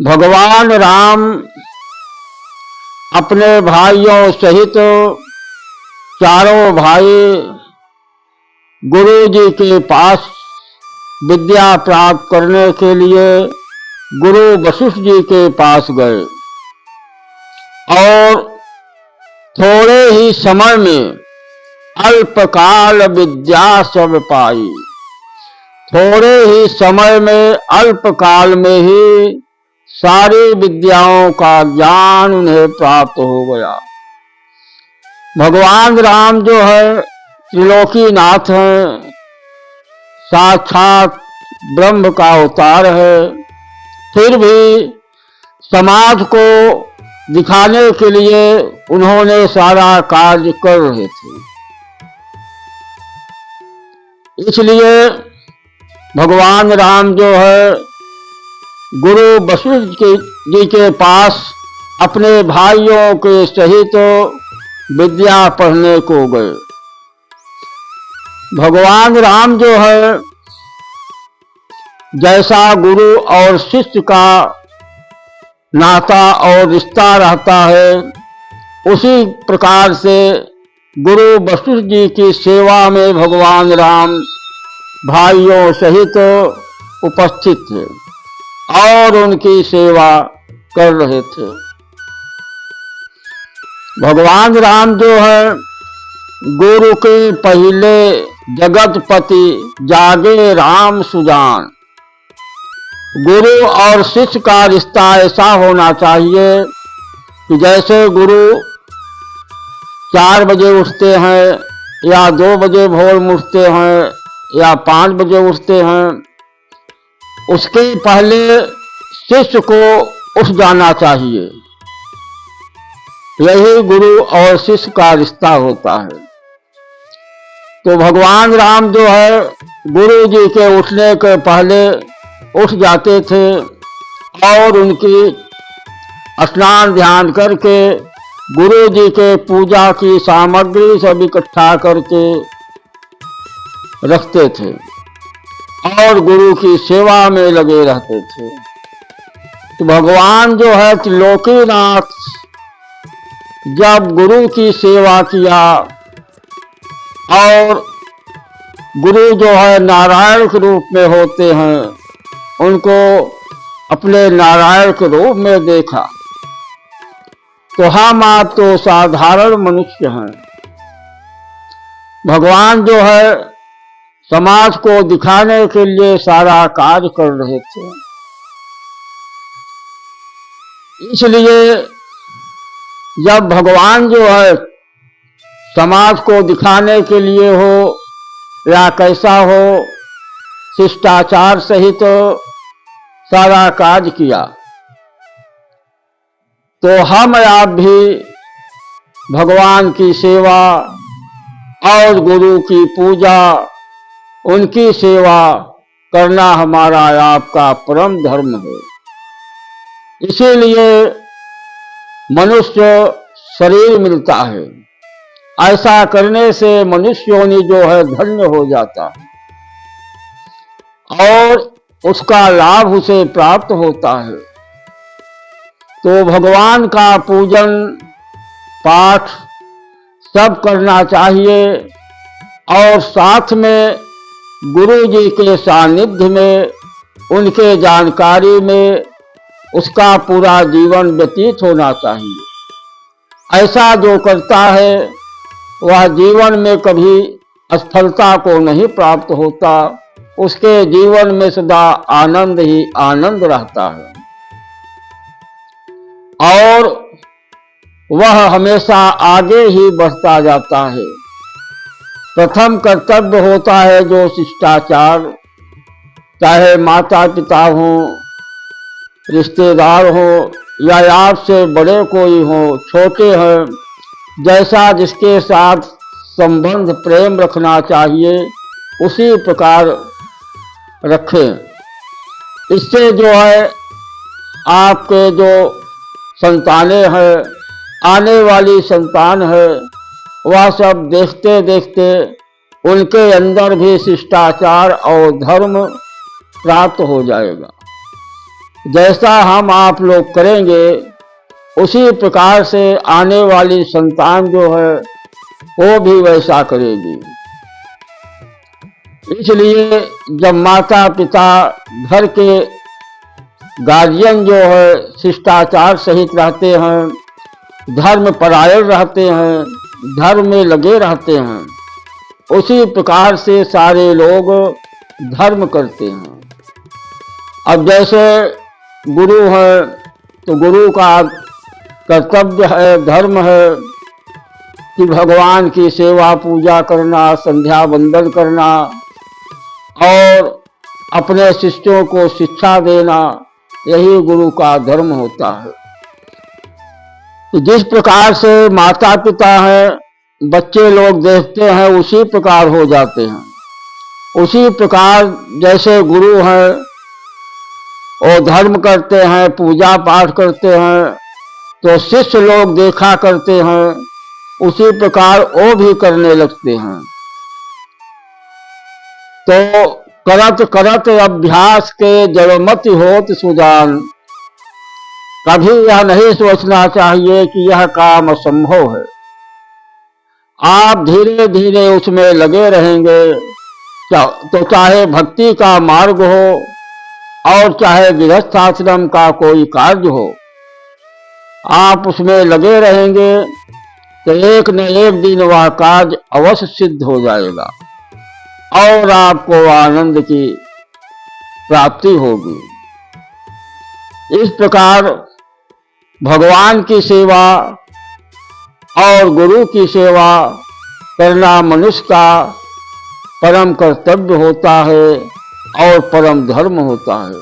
भगवान राम अपने भाइयों सहित चारों भाई गुरु जी के पास विद्या प्राप्त करने के लिए गुरु वशिष्ठ जी के पास गए और थोड़े ही समय में अल्पकाल विद्या सब पाई। थोड़े ही समय में अल्पकाल में ही सारी विद्याओं का ज्ञान उन्हें प्राप्त हो गया। भगवान राम जो है त्रिलोकीनाथ हैं, साक्षात ब्रह्म का अवतार है, फिर भी समाज को दिखाने के लिए उन्होंने सारा कार्य कर रहे थे। इसलिए भगवान राम जो है गुरु वशिष्ठ जी के पास अपने भाइयों के सहित विद्या पढ़ने को गए। भगवान राम जो है जैसा गुरु और शिष्य का नाता और रिश्ता रहता है, उसी प्रकार से गुरु वशिष्ठ जी की सेवा में भगवान राम भाइयों सहित उपस्थित थे और उनकी सेवा कर रहे थे। भगवान राम जो है गुरु के पहले जगतपति जागे राम सुजान। गुरु और शिष्य का रिश्ता ऐसा होना चाहिए कि जैसे गुरु 4 बजे उठते हैं या 2 बजे भोर में उठते हैं या 5 बजे उठते हैं, उसके पहले शिष्य को उठ जाना चाहिए। यही गुरु और शिष्य का रिश्ता होता है। तो भगवान राम जो है गुरु जी के उठने के पहले उठ जाते थे और उनकी स्नान ध्यान करके गुरु जी के पूजा की सामग्री सब इकट्ठा करके रखते थे और गुरु की सेवा में लगे रहते थे। तो भगवान जो है त्रिलोकीनाथ जब गुरु की सेवा किया और गुरु जो है नारायण के रूप में होते हैं, उनको अपने नारायण के रूप में देखा तो हम आप तो साधारण मनुष्य हैं। भगवान जो है समाज को दिखाने के लिए सारा कार्य कर रहे थे। इसलिए जब भगवान जो है समाज को दिखाने के लिए हो या कैसा हो, शिष्टाचार सहित सारा कार्य किया, तो हम आप भी भगवान की सेवा और गुरु की पूजा, उनकी सेवा करना हमारा आपका परम धर्म है। इसीलिए मनुष्य शरीर मिलता है। ऐसा करने से मनुष्य योनि जो है धन्य हो जाता है और उसका लाभ उसे प्राप्त होता है। तो भगवान का पूजन पाठ सब करना चाहिए और साथ में गुरु जी के सानिध्य में, उनके जानकारी में उसका पूरा जीवन व्यतीत होना चाहिए। ऐसा जो करता है वह जीवन में कभी असफलता को नहीं प्राप्त होता, उसके जीवन में सदा आनंद ही आनंद रहता है और वह हमेशा आगे ही बढ़ता जाता है। प्रथम कर्तव्य होता है जो शिष्टाचार, चाहे माता पिता हो, रिश्तेदार हो या आपसे बड़े कोई हो, छोटे हैं, जैसा जिसके साथ संबंध प्रेम रखना चाहिए उसी प्रकार रखें। इससे जो है आपके जो संतानें हैं, आने वाली संतान है, वह सब देखते देखते उनके अंदर भी शिष्टाचार और धर्म प्राप्त हो जाएगा। जैसा हम आप लोग करेंगे उसी प्रकार से आने वाली संतान जो है वो भी वैसा करेगी। इसलिए जब माता पिता घर के गार्जियन जो है शिष्टाचार सहित रहते हैं, धर्म परायण रहते हैं, धर्म में लगे रहते हैं, उसी प्रकार से सारे लोग धर्म करते हैं। अब जैसे गुरु है तो गुरु का कर्तव्य है, धर्म है कि भगवान की सेवा पूजा करना, संध्या वंदन करना और अपने शिष्यों को शिक्षा देना, यही गुरु का धर्म होता है। तो जिस प्रकार से माता पिता हैं, बच्चे लोग देखते हैं उसी प्रकार हो जाते हैं। उसी प्रकार जैसे गुरु हैं वो धर्म करते हैं, पूजा पाठ करते हैं, तो शिष्य लोग देखा करते हैं, उसी प्रकार वो भी करने लगते हैं। तो करत करत अभ्यास के जड़मति होत सुजान, कभी यह नहीं सोचना चाहिए कि यह काम असंभव है। आप धीरे धीरे उसमें लगे रहेंगे तो चाहे भक्ति का मार्ग हो और चाहे गृहस्थ आश्रम का कोई कार्य हो, आप उसमें लगे रहेंगे तो एक न एक दिन वह कार्य अवश्य सिद्ध हो जाएगा और आपको आनंद की प्राप्ति होगी। इस प्रकार भगवान की सेवा और गुरु की सेवा करना मनुष्य का परम कर्तव्य होता है और परम धर्म होता है।